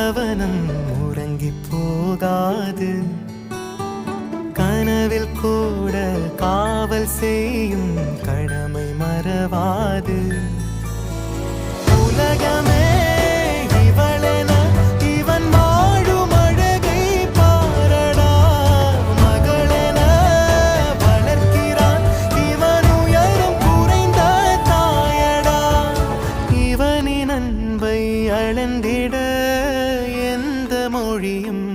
கவனம் உறங்கி போகாது. கனவில் கூட காவல் செய்யும் கடமை மறவாது. உலகமே இவளென இவன் வாழும் அழகை பாரடா. மகளென வளர்க்கிறான் இவன் உயரம் குறைந்த தாயடா. இவனின் அன்பை அளந்திட எந்த மொழியும்